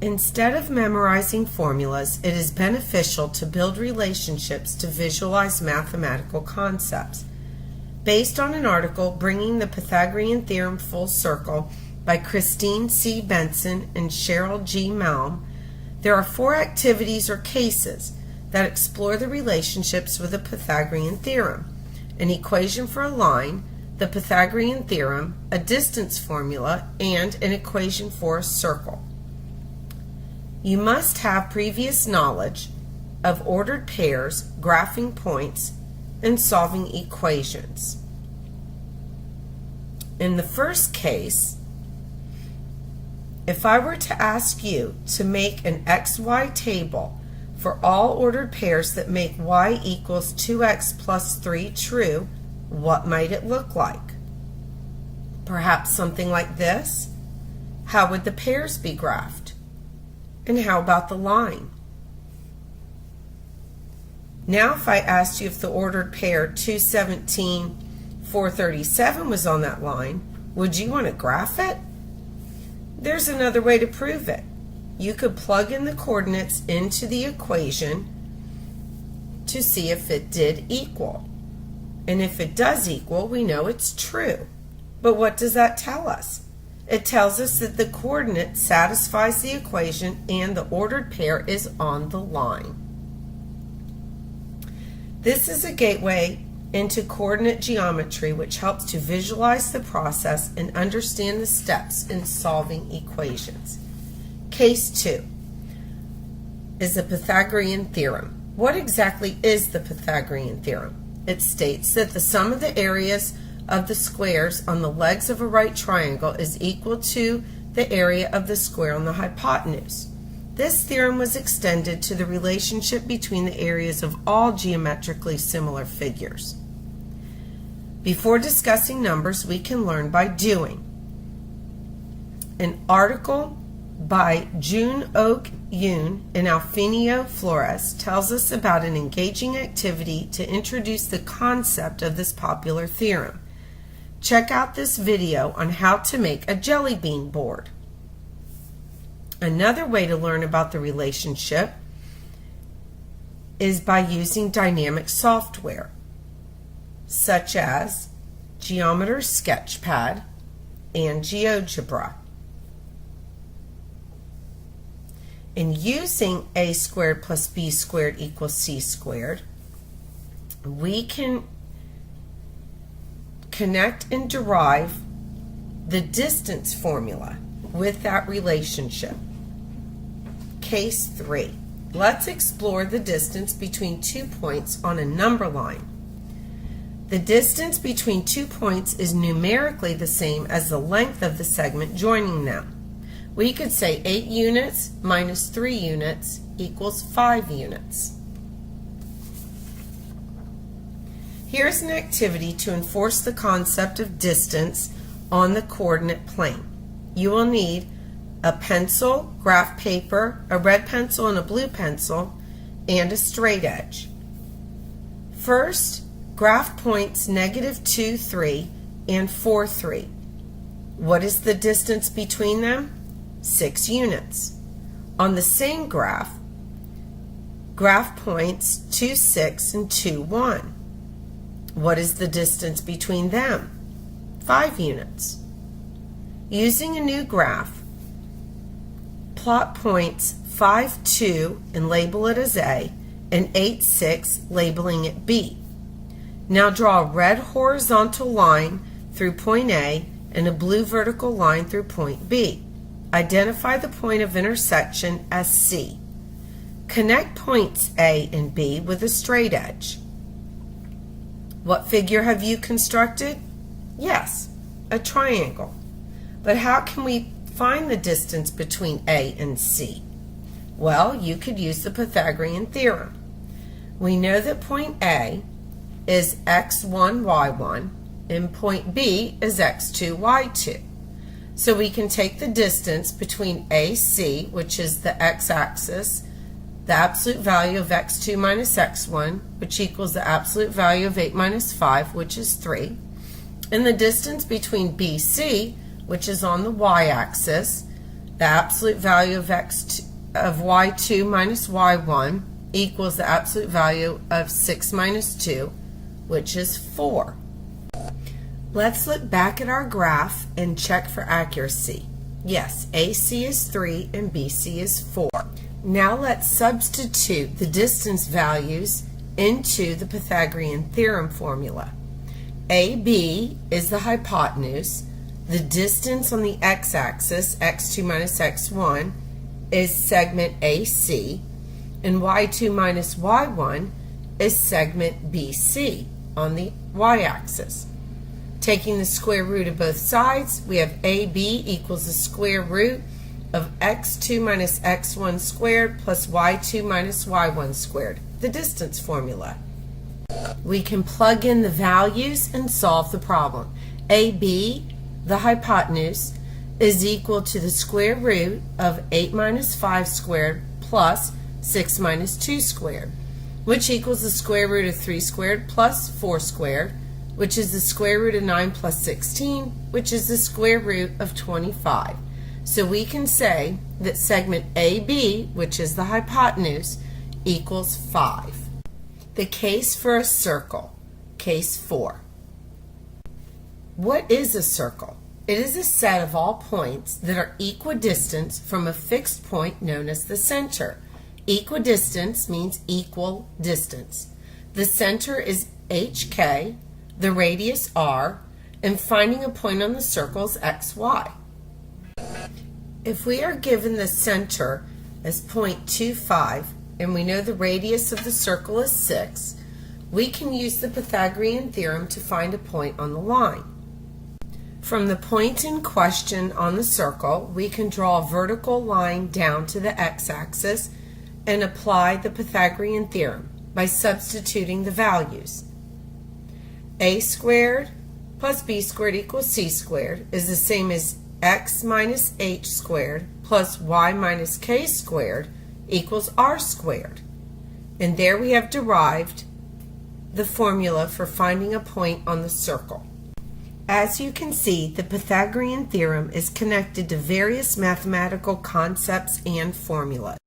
Instead of memorizing formulas, it is beneficial to build relationships to visualize mathematical concepts. Based on an article, Bringing the Pythagorean Theorem Full Circle by Christine C. Benson and Cheryl G. Malm, there are 4 activities or cases that explore the relationships with the Pythagorean theorem: an equation for a line, the Pythagorean theorem, a distance formula, and an equation for a circle. You must have previous knowledge of ordered pairs, graphing points, and solving equations. In the first case, if I were to ask you to make an XY table for all ordered pairs that make y equals 2x plus 3 true, what might it look like? Perhaps something like this? How would the pairs be graphed? And how about the line? Now if I asked you if the ordered pair 217, 437 was on that line, would you want to graph it? There's another way to prove it. You could plug in the coordinates into the equation to see if it did equal. And if it does equal, we know it's true. But what does that tell us? It tells us that the coordinate satisfies the equation and the ordered pair is on the line. This is a gateway into coordinate geometry, which helps to visualize the process and understand the steps in solving equations. Case 2 is the Pythagorean theorem. What exactly is the Pythagorean theorem? It states that the sum of the areas of the squares on the legs of a right triangle is equal to the area of the square on the hypotenuse. This theorem was extended to the relationship between the areas of all geometrically similar figures. Before discussing numbers, we can learn by doing. An article by June Oak Yoon and Alfinio Flores tells us about an engaging activity to introduce the concept of this popular theorem. Check out this video on how to make a jelly bean board. Another way to learn about the relationship is by using dynamic software, such as Geometer's Sketchpad and GeoGebra. In using a squared plus b squared equals c squared, we can connect and derive the distance formula with that relationship. Case 3. Let's explore the distance between 2 points on a number line. The distance between 2 points is numerically the same as the length of the segment joining them. We could say 8 units minus 3 units equals 5 units. Here's an activity to enforce the concept of distance on the coordinate plane. You will need a pencil, graph paper, a red pencil and a blue pencil, and a straight edge. First, graph points -2, 3 and 4, 3. What is the distance between them? 6 units. On the same graph points 2, 6 and 2, 1. What is the distance between them? 5 units. Using a new graph, plot points 5, 2 and label it as A, and 8, 6 labeling it B. Now draw a red horizontal line through point A and a blue vertical line through point B. Identify the point of intersection as C. Connect points A and B with a straight edge. What figure have you constructed? Yes, a triangle. But how can we find the distance between A and C? Well, you could use the Pythagorean theorem. We know that point A is x1, y1, and point B is x2, y2. So we can take the distance between AC, which is the x-axis, the absolute value of x2 minus x1, which equals the absolute value of 8 minus 5, which is 3, and the distance between BC, which is on the y-axis, the absolute value of y2 minus y1 equals the absolute value of 6 minus 2, which is 4. Let's look back at our graph and check for accuracy. Yes, AC is 3 and BC is 4. Now let's substitute the distance values into the Pythagorean Theorem formula. AB is the hypotenuse. The distance on the x-axis, x2 minus x1, is segment AC, and y2 minus y1 is segment BC on the y-axis. Taking the square root of both sides, we have AB equals the square root of x2 minus x1 squared plus y2 minus y1 squared, the distance formula. We can plug in the values and solve the problem. AB, the hypotenuse, is equal to the square root of 8 minus 5 squared plus 6 minus 2 squared, which equals the square root of 3 squared plus 4 squared, which is the square root of 9 plus 16, which is the square root of 25. So we can say that segment AB, which is the hypotenuse, equals 5. The case for a circle, case 4. What is a circle? It is a set of all points that are equidistant from a fixed point known as the center. Equidistance means equal distance. The center is HK, the radius R, and finding a point on the circle is XY. If we are given the center as 0.25 and we know the radius of the circle is 6, we can use the Pythagorean theorem to find a point on the line. From the point in question on the circle, we can draw a vertical line down to the x-axis and apply the Pythagorean theorem by substituting the values. A squared plus b squared equals c squared is the same as x minus h squared plus y minus k squared equals r squared. And there we have derived the formula for finding a point on the circle. As you can see, the Pythagorean theorem is connected to various mathematical concepts and formulas.